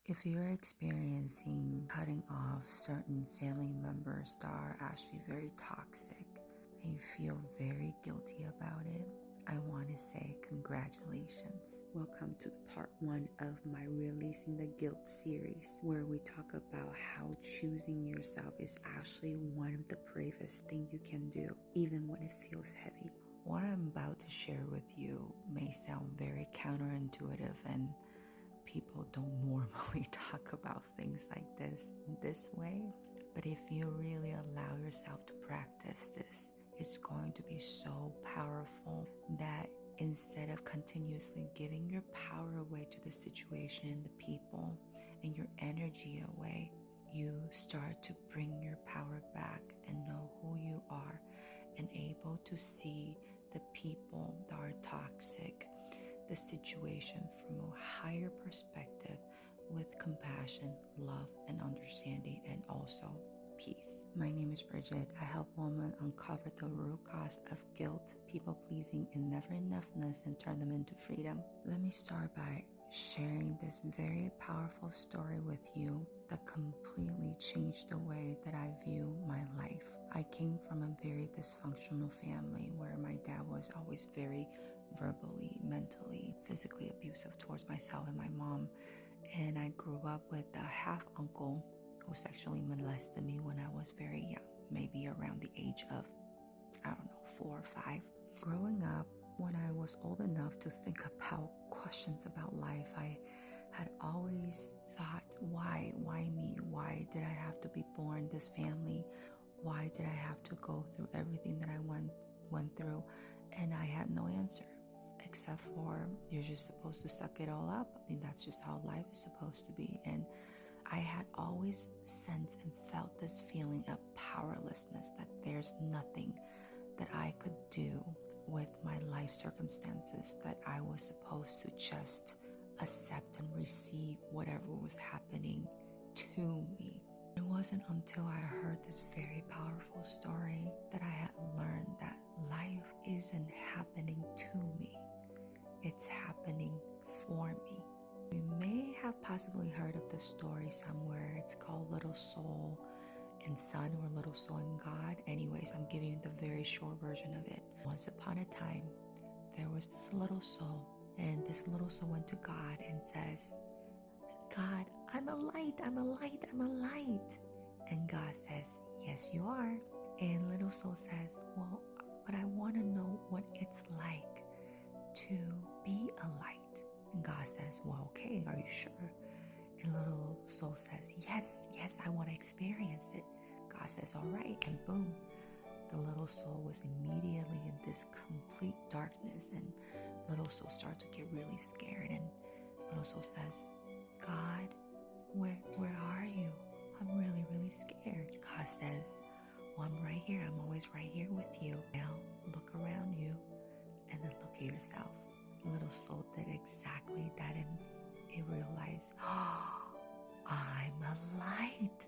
If you're experiencing cutting off certain family members that are actually very toxic and you feel very guilty about it, I want to say congratulations. Welcome to part 1 of my Releasing the Guilt series, where we talk about how choosing yourself is actually one of the bravest things you can do, even when it feels heavy. What I'm about to share with you may sound very counterintuitive, and people don't normally talk about things like this way. But if you really allow yourself to practice this, it's going to be so powerful that instead of continuously giving your power away to the situation and the people and your energy away, you start to bring your power back and know who you are and able to see the people that are toxic, the situation from a higher perspective with compassion, love, and understanding, and also peace. My name is Bridget. I help women uncover the root cause of guilt, people pleasing, and never enoughness and turn them into freedom. Let me start by sharing this very powerful story with you that completely changed the way that I view my life. I came from a very dysfunctional family where my dad was always very verbally, mentally, physically abusive towards myself and my mom. And I grew up with a half uncle who sexually molested me when I was very young, maybe around the age of, 4 or 5. Growing up, when I was old enough to think about questions about life, I had always thought, why me? Why did I have to be born this family? Why did I have to go through everything that I went through? And I had no answer, except for you're just supposed to suck it all up. I mean, that's just how life is supposed to be. And I had always sensed and felt this feeling of powerlessness, that there's nothing that I could do with my life circumstances, that I was supposed to just accept and receive whatever was happening to me. It wasn't until I heard this very powerful story that I had learned that life isn't happening to me, it's happening for me. You may have possibly heard of this story somewhere. It's called Little Soul and Son, or Little Soul and God. Anyways, I'm giving you the very short version of it. Once upon a time, there was this little soul, and this little soul went to God and says, God, I'm a light, I'm a light, I'm a light. And God says, yes, you are. And little soul says, well, but I want to know what it's like to be a light. And God says, well, okay, are you sure? And little soul says, yes, I want to experience it. God says, all right. And boom, the little soul was immediately in this complete darkness. And little soul started to get really scared. And little soul says, God, where are you? I'm really, really scared. God says, well, I'm right here. I'm always right here with you. Now look around you and then look at yourself. Little soul did exactly that, and it realized, I'm a light.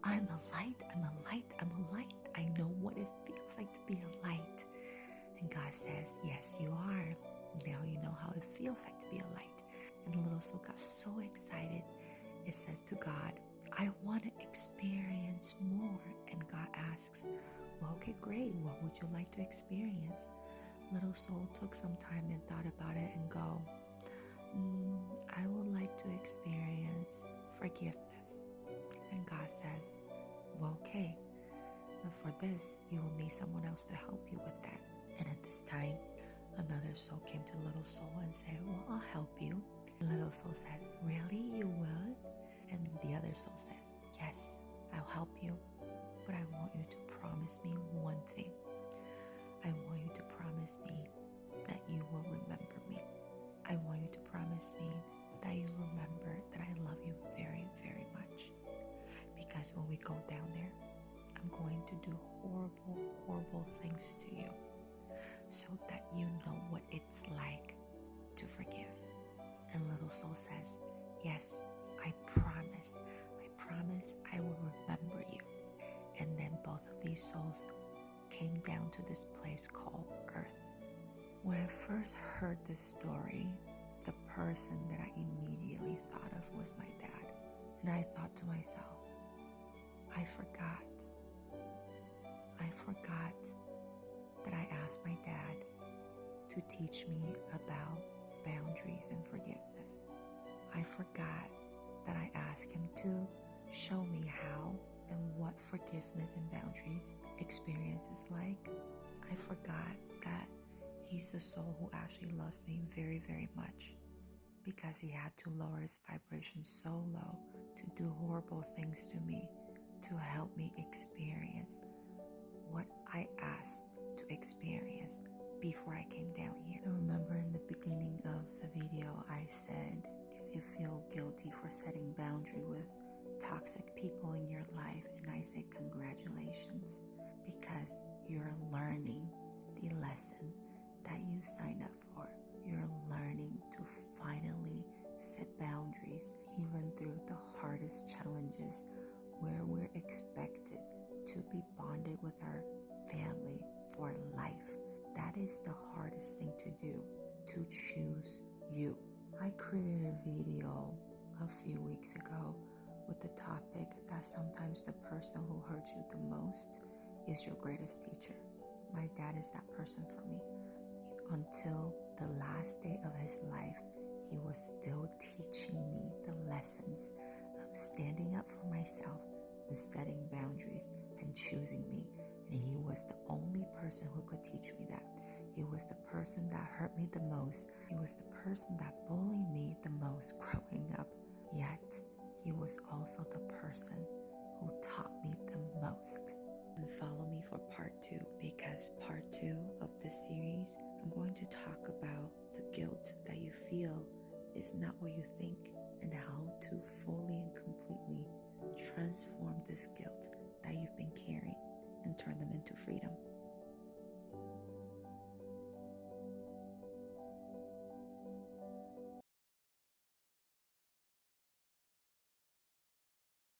I'm a light. I'm a light. I'm a light. I know what it feels like to be a light. And God says, yes, you are. Now you know how it feels like to be a light. And the little soul got so excited. It says to God, I want to experience more. And God asks, well, okay, great. What would you like to experience? Little soul took some time and thought about it and go, I would like to experience forgiveness. And God says, well, okay, but for this, you will need someone else to help you with that. And at this time, another soul came to little soul and said, well, I'll help you. And little soul says, really, you will? And the other soul says, yes, I'll help you, but I want you to promise me one thing. I want you to promise me that you will remember me. I want you to promise me that you remember that I love you very, very much. Because when we go down there, I'm going to do horrible, horrible things to you so that you know what it's like to forgive. And little soul says, yes, I promise. I promise I will remember you. And then both of these souls came down to this place called Earth. When I first heard this story, the person that I immediately thought of was my dad. And I thought to myself, I forgot that I asked my dad to teach me about boundaries and forgiveness. I forgot that I asked him to show me how and what forgiveness and boundaries experience is like. I forgot that he's the soul who actually loves me very, very much, because he had to lower his vibration so low to do horrible things to me to help me experience what I asked to experience before I came down here. I remember in the beginning of the video I said, if you feel guilty for setting boundary with toxic people in your life, and I say congratulations, because you're learning the lesson that you signed up for. You're learning to finally set boundaries, even through the hardest challenges where we're expected to be bonded with our family for life. That is the hardest thing to do, to choose you. I created a video a few weeks ago with the topic that sometimes the person who hurts you the most is your greatest teacher. My dad is that person for me. Until the last day of his life, he was still teaching me the lessons of standing up for myself and setting boundaries and choosing me. And he was the only person who could teach me that. He was the person that hurt me the most. He was the person that bullied me the most growing up. Yet, he was also the person who taught me the most. And follow me for part 2, because part 2 of this series, I'm going to talk about the guilt that you feel is not what you think, and how to fully and completely transform this guilt that you've been carrying and turn them into freedom.